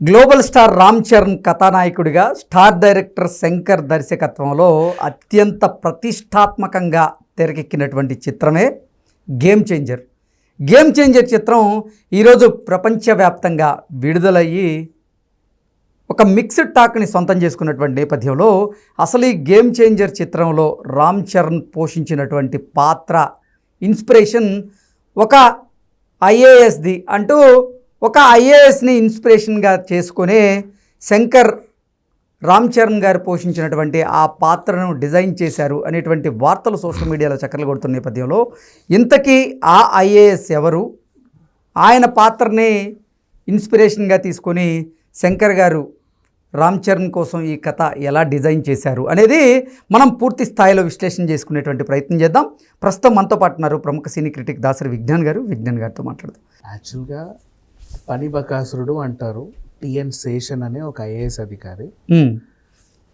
Global star Ram Charan కథానాయకుడిగా star director Shankar దర్శకత్వంలో అత్యంత ప్రతిష్టాత్మకంగా తెరకెక్కినటువంటి చిత్రమే గేమ్ చేంజర్. గేమ్ చేంజర్ చిత్రం ఈరోజు ప్రపంచవ్యాప్తంగా విడుదలయ్యి ఒక మిక్స్డ్ టాక్ని సొంతం చేసుకున్నటువంటి నేపథ్యంలో అసలు ఈ గేమ్ చేంజర్ చిత్రంలో రామ్ చరణ్ పోషించినటువంటి పాత్ర ఇన్స్పిరేషన్ ఒక ఐఏఎస్ది అంటూ ఒక ఐఏఎస్ని ఇన్స్పిరేషన్గా చేసుకునే శంకర్ రామ్ చరణ్ గారు పోషించినటువంటి ఆ పాత్రను డిజైన్ చేశారు అనేటువంటి వార్తలు సోషల్ మీడియాలో చక్కర్లు కొడుతున్న నేపథ్యంలో ఇంతకీ ఆ ఐఏఎస్ ఎవరు, ఆయన పాత్రని ఇన్స్పిరేషన్గా తీసుకొని శంకర్ గారు రామ్ చరణ్ కోసం ఈ కథ ఎలా డిజైన్ చేశారు అనేది మనం పూర్తి స్థాయిలో విశ్లేషణ చేసుకునేటువంటి ప్రయత్నం చేద్దాం. ప్రస్తుతం మనతో పాటు ఉన్నారు ప్రముఖ సినీ క్రిటిక్ దాసరి విజ్ఞాన్ గారు. విజ్ఞాన్ గారితో మాట్లాడదాం. యాక్చువల్గా పని బకాసురుడు అంటారు టిఎన్ శేషన్ అనే ఒక ఐఏఎస్ అధికారి.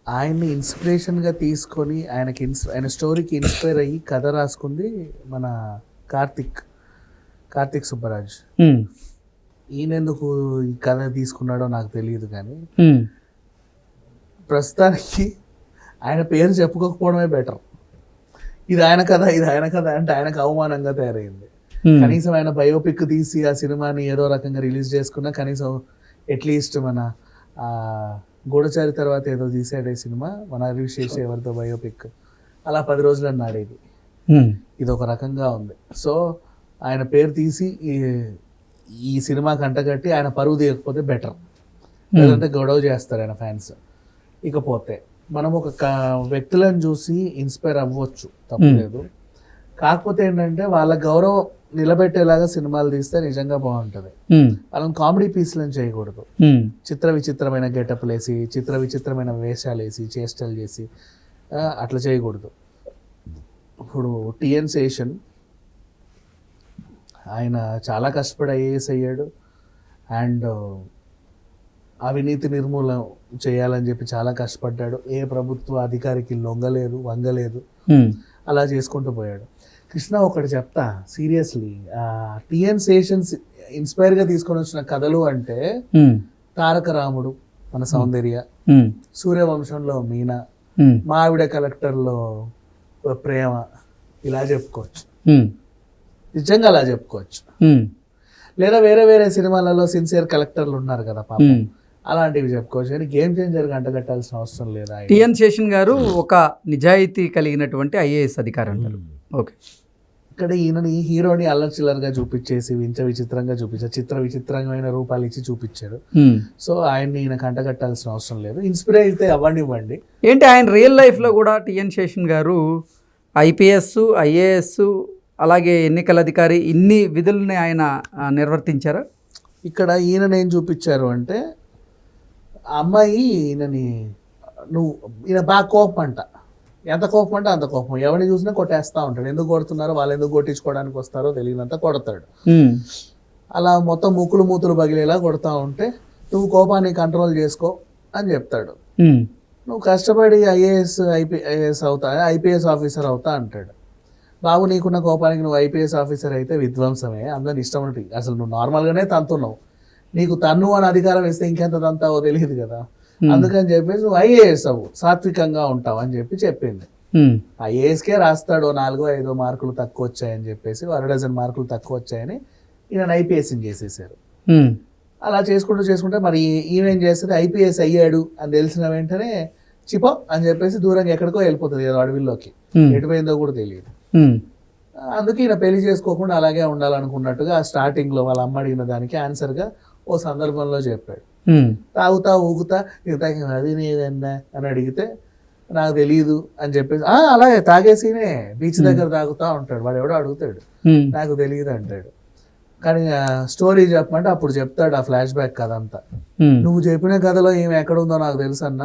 ఆయన్ని ఇన్స్పిరేషన్గా తీసుకొని ఆయన స్టోరీకి ఇన్స్పైర్ అయ్యి కథ రాసుకుంది మన కార్తిక్ సుబ్బరాజ్. ఈయనెందుకు ఈ కథ తీసుకున్నాడో నాకు తెలియదు, కానీ ప్రస్తుతానికి ఆయన పేరు చెప్పుకోకపోవడమే బెటర్. ఇది ఆయన కథ అంటే ఆయనకు అవమానంగా తయారైంది. కనీసం ఆయన బయోపిక్ తీసి ఆ సినిమాని ఏదో రకంగా రిలీజ్ చేసుకున్నా, కనీసం అట్లీస్ట్ మన గూఢచారి తర్వాత ఏదో తీసాడే సినిమా మన హరిశేష్ ఎవరితో బయోపిక్, అలా 10 రోజులు ఆడేది. ఇది ఒక రకంగా ఉంది. సో ఆయన పేరు తీసి ఈ సినిమా కంటగట్టి ఆయన పరువు తీయకపోతే బెటర్, లేదంటే గొడవ చేస్తారు ఆయన ఫ్యాన్స్. ఇకపోతే మనం ఒక వ్యక్తులను చూసి ఇన్స్పైర్ అవ్వచ్చు, తప్పలేదు. కాకపోతే ఏంటంటే వాళ్ళ గౌరవం నిలబెట్టేలాగా సినిమాలు తీస్తే నిజంగా బాగుంటుంది. వాళ్ళని కామెడీ పీస్లను చేయకూడదు. చిత్ర విచిత్రమైన గెటప్లు వేసి, చిత్ర విచిత్రమైన వేషాలు వేసి, చేష్టలు చేసి అట్లా చేయకూడదు. ఇప్పుడు టిఎన్ శేషన్ ఆయన చాలా కష్టపడి ఐఏఎస్ అయ్యాడు. అండ్ అవినీతి నిర్మూలన చేయాలని చెప్పి చాలా కష్టపడ్డాడు. ఏ ప్రభుత్వ అధికారికి వంగలేదు, అలా చేసుకుంటూ పోయాడు. కృష్ణ ఒకటి చెప్తా సీరియస్లీ, టిఎన్ శేషన్స్ ఇన్స్పైర్గా తీసుకొని వచ్చిన కథలు అంటే తారక రాముడు మన సౌందర్య, సూర్యవంశంలో మీనా, మావిడ కలెక్టర్లో ప్రేమ, ఇలా చెప్పుకోవచ్చు. నిజంగా అలా చెప్పుకోవచ్చు. లేదా వేరే వేరే సినిమాలలో సిన్సియర్ కలెక్టర్లు ఉన్నారు కదా పాపం, అలాంటివి చెప్పుకోవచ్చు. కానీ గేమ్ చేంజర్ అంటగట్టాల్సిన అవసరం లేదా. టిఎన్ శేషన్ గారు ఒక నిజాయితీ కలిగినటువంటి ఐఏఎస్ అధికారి అంటారు. ఓకే, ఇక్కడ ఈయనని హీరోని అల్లర్చిల్లర్గా చూపించేసి విచిత్రంగా చూపించారు, చిత్ర విచిత్రమైన రూపాలు ఇచ్చి చూపించారు. సో ఆయన్ని ఈయన కంటగట్టాల్సిన అవసరం లేదు. ఇన్స్పైర్ అయితే అవ్వండి. ఏంటి ఆయన రియల్ లైఫ్లో కూడా టిఎన్ శేషన్ గారు ఐపీఎస్, ఐఏఎస్, అలాగే ఎన్నికల అధికారి, ఇన్ని విధుల్ని ఆయన నిర్వర్తించారా? ఇక్కడ ఈయన చూపించారు అంటే అమ్మాయి ఈయన బాగా కోపం అంట. ఎంత కోపం అంటే అంత కోపం. ఎవరిని చూసినా కొట్టేస్తా ఉంటాడు. ఎందుకు కొడుతున్నారో, వాళ్ళు ఎందుకు కొట్టించుకోవడానికి వస్తారో తెలియనంత కొడతాడు. అలా మొత్తం మూతులు పగిలేలా కొడతా ఉంటే నువ్వు కోపాన్ని కంట్రోల్ చేసుకో అని చెప్తాడు. నువ్వు కష్టపడి ఐపీఎస్ ఆఫీసర్ అవుతా అంటాడు. బాబు, నీకున్న కోపానికి నువ్వు ఐపీఎస్ ఆఫీసర్ అయితే విధ్వంసమే, అందరిని ఇష్టం ఉంటుంది. అసలు నువ్వు నార్మల్గానే తంతున్నావు, నీకు తన్ను అని అధికారం ఇస్తే ఇంకెంత తంతావో తెలియదు కదా. అందుకని చెప్పేసి నువ్వు ఐఏఎస్ అవ్వు, సాత్వికంగా ఉంటావు అని చెప్పింది. ఐఏఎస్కే రాస్తాడు 4-5 మార్కులు తక్కువ వచ్చాయని చెప్పేసి, 12 మార్కులు తక్కువ వచ్చాయని ఈయన ఐపీఎస్ని చేసేసారు. అలా చేసుకుంటే మరి ఈయనేం చేస్తుంది, ఐపీఎస్ అయ్యాడు అని తెలిసిన వెంటనే చిపో అని చెప్పేసి దూరంగా ఎక్కడికో వెళ్ళిపోతుంది ఏదో అడవిలోకి, ఎటుపోయిందో కూడా తెలియదు. అందుకే ఈయన పెళ్లి చేసుకోకుండా అలాగే ఉండాలనుకున్నట్టుగా స్టార్టింగ్లో వాళ్ళ అమ్మ అడిగిన దానికి ఆన్సర్గా ఓ సందర్భంలో చెప్పాడు. తాగుతా ఊగుతా అది నేదన్నా అని అడిగితే నాకు తెలియదు అని చెప్పేసి అలాగే తాగేసినే బీచ్ దగ్గర తాగుతా ఉంటాడు. వాడు ఎవడో అడుగుతాడు, నాకు తెలియదు అంటాడు. కానీ స్టోరీ చెప్పమంటే అప్పుడు చెప్తాడు ఆ ఫ్లాష్ బ్యాక్ కథ అంతా. నువ్వు చెప్పిన కథలో ఏమి ఎక్కడ ఉందో నాకు తెలుసు అన్న,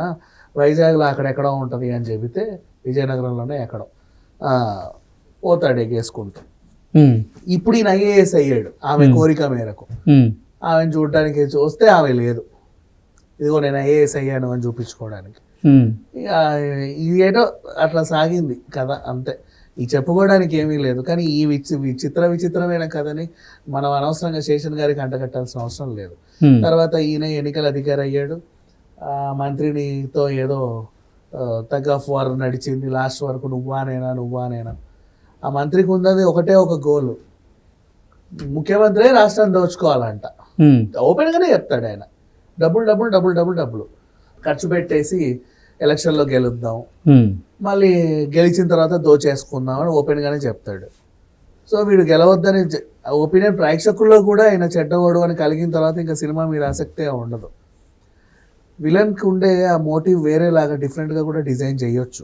వైజాగ్లో అక్కడెక్కడో ఉంటుంది అని చెబితే విజయనగరంలోనే ఎక్కడో పోతాడు ఎగేసుకుంటూ. ఇప్పుడు ఈయన ఐఏఎస్ అయ్యాడు ఆమె కోరిక మేరకు. ఆమెను చూడటానికి చూస్తే ఆమె లేదు, ఇదిగో నేను ఐఏఎస్ అయ్యాను అని చూపించుకోవడానికి. ఇది ఏటో అట్లా సాగింది కథ, అంతే. ఈ చెప్పుకోవడానికి ఏమీ లేదు. కానీ ఈ విచిత్రమైన కథని మనం అనవసరంగా శేషన్ గారికి అంటగట్టాల్సిన అవసరం లేదు. తర్వాత ఈయన ఎన్నికల అధికారి అయ్యాడు, మంత్రినితో ఏదో తగ్ ఆఫ్ వార్ నడిచింది లాస్ట్ వరకు, నువ్వానేనా. ఆ మంత్రికి ఉన్నది ఒకటే ఒక గోలు, ముఖ్యమంత్రి రాష్ట్రాన్ని దోచుకోవాలంట. ఓపెన్గానే చెప్తాడు ఆయన, డబ్బులు ఖర్చు పెట్టేసి ఎలక్షన్లో గెలుద్దాం, మళ్ళీ గెలిచిన తర్వాత దోచేసుకుందాం అని ఓపెన్గానే చెప్తాడు. సో వీడు గెలవద్దని ఒపీనియన్ ప్రేక్షకుల్లో కూడా ఆయన చెడ్డవాడు అని కలిగిన తర్వాత ఇంకా సినిమా మీద ఆసక్తే ఉండదు. విలన్కి ఉండే ఆ మోటివ్ వేరేలాగా డిఫరెంట్గా కూడా డిజైన్ చేయొచ్చు.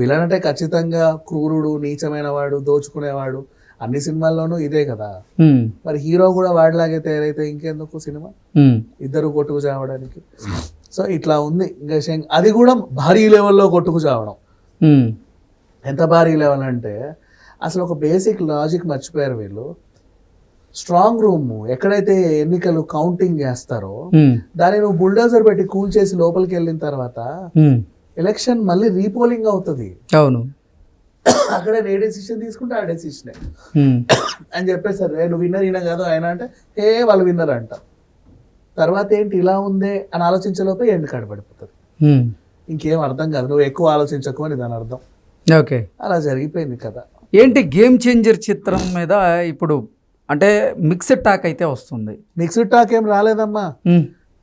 విలన్ అంటే ఖచ్చితంగా క్రూరుడు, నీచమైన వాడు, దోచుకునేవాడు, అన్ని సినిమాల్లోనూ ఇదే కదా. మరి హీరో కూడా వాడిలాగే తయారైతే ఇంకెందుకు సినిమా, ఇద్దరు కొట్టుకు చావడానికి. సో ఇట్లా ఉంది. ఇంకా అది కూడా భారీ లెవెల్లో కొట్టుకు చావడం. ఎంత భారీ లెవెల్ అంటే అసలు ఒక బేసిక్ లాజిక్ మర్చిపోయారు వీళ్ళు. స్ట్రాంగ్ రూమ్ ఎక్కడైతే ఎన్నికలు కౌంటింగ్ చేస్తారో దాన్ని నువ్వు బుల్డోజర్ పెట్టి కూల్ చేసి లోపలికి వెళ్ళిన తర్వాత ఎలక్షన్ మళ్ళీ రీపోలింగ్ అవుతుంది. అవును, అక్కడ ఏ డెసిషన్ తీసుకుంటే ఆ డెసిషనే అని చెప్పేసారు. నువ్వు విన్నర్ ఈయన కాదు ఆయన అంటే వాళ్ళు విన్నర్ అంట. తర్వాత ఏంటి ఇలా ఉందే అని ఆలోచించలోపే ఎండ్ కార్డు పడిపోతుంది. ఇంకేం అర్థం కాదు, నువ్వు ఎక్కువ ఆలోచించకు అని దాని అర్థం. ఓకే, అలా జరిగిపోయింది కదా. ఏంటి గేమ్ చేంజర్ చిత్రం మీద ఇప్పుడు అంటే మిక్స్డ్ టాక్ అయితే వస్తుంది. మిక్స్డ్ టాక్ ఏం రాలేదమ్మా,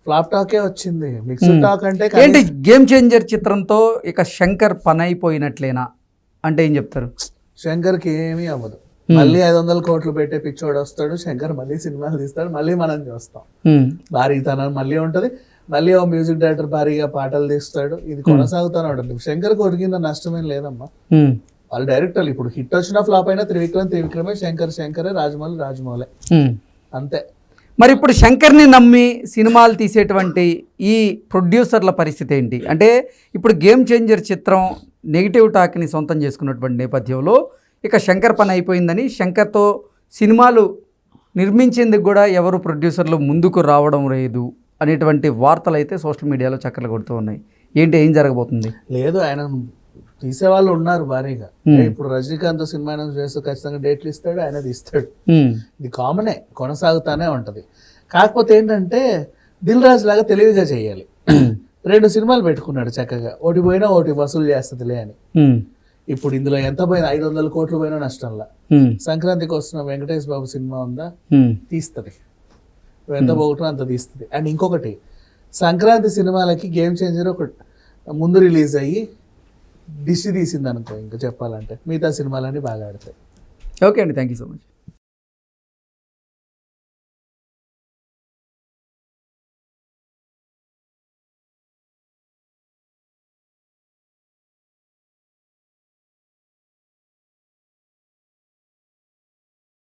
ఫ్లాప్ టాకే వచ్చింది. మిక్స్డ్ టాక్ అంటే ఏంటి గేమ్ చేంజర్ చిత్రంతో ఇక శంకర్ పని అయిపోయినట్లేనా అంటే ఏం చెప్తారు? శంకర్కి ఏమీ అవ్వదు. మళ్ళీ 500 కోట్లు పెట్టే పిచ్చోడు వస్తాడు, శంకర్ మళ్ళీ సినిమాలు తీస్తాడు, మళ్ళీ మనం చూస్తాం. భారీతనం మళ్ళీ ఉంటది, మళ్ళీ ఓ మ్యూజిక్ డైరెక్టర్ భారీగా పాటలు తీస్తాడు. ఇది కొనసాగుతూనే ఉంటుంది. శంకర్కి ఒరిగిన నష్టమేం లేదమ్మా. వాళ్ళు డైరెక్టర్లు ఇప్పుడు హిట్ వచ్చినా ఫ్లాప్ అయినా త్రివిక్రమే, శంకరే, రాజమౌళి అంతే. మరి ఇప్పుడు శంకర్ని నమ్మి సినిమాలు తీసేటువంటి ఈ ప్రొడ్యూసర్ల పరిస్థితి ఏంటి? అంటే ఇప్పుడు గేమ్ చేంజర్ చిత్రం నెగిటివ్ టాక్ని సొంతం చేసుకున్నటువంటి నేపథ్యంలో ఇక శంకర్ పని అయిపోయిందని, శంకర్తో సినిమాలు నిర్మించేందుకు కూడా ఎవరు ప్రొడ్యూసర్లు ముందుకు రావడం లేదు అనేటువంటి వార్తలు అయితే సోషల్ మీడియాలో చక్కర్లు కొడుతూ ఉన్నాయి. ఏంటి, ఏం జరగబోతుంది? లేదు, ఆయన తీసేవాళ్ళు ఉన్నారు భారీగా. ఇప్పుడు రజనీకాంత్ సినిమా చేస్తూ ఖచ్చితంగా డేట్లు ఇస్తాడు, ఆయన తీస్తాడు. ఇది కామనే, కొనసాగుతానే ఉంటది. కాకపోతే ఏంటంటే దిల్ రాజు లాగా తెలివిగా చేయాలి. 2 సినిమాలు పెట్టుకున్నాడు చక్కగా, ఒకటి పోయినా ఒకటి వసూలు చేస్తుందిలే అని. ఇప్పుడు ఇందులో ఎంత పోయినా 500 కోట్లు పోయినా నష్టంలా. సంక్రాంతికి వస్తున్న వెంకటేష్ బాబు సినిమా ఉందా, తీస్తుంది. ఎంత పోగొట్టినా అంత తీస్తుంది. అండ్ ఇంకొకటి, సంక్రాంతి సినిమాలకి గేమ్ చేంజర్ ఒక ముందు రిలీజ్ అయ్యి దిష్టి తీసింది అనుకో, ఇంకా చెప్పాలంటే మిగతా సినిమాలన్నీ బాగా ఆడతాయి. ఓకే అండి, థ్యాంక్ యూ సో మచ్.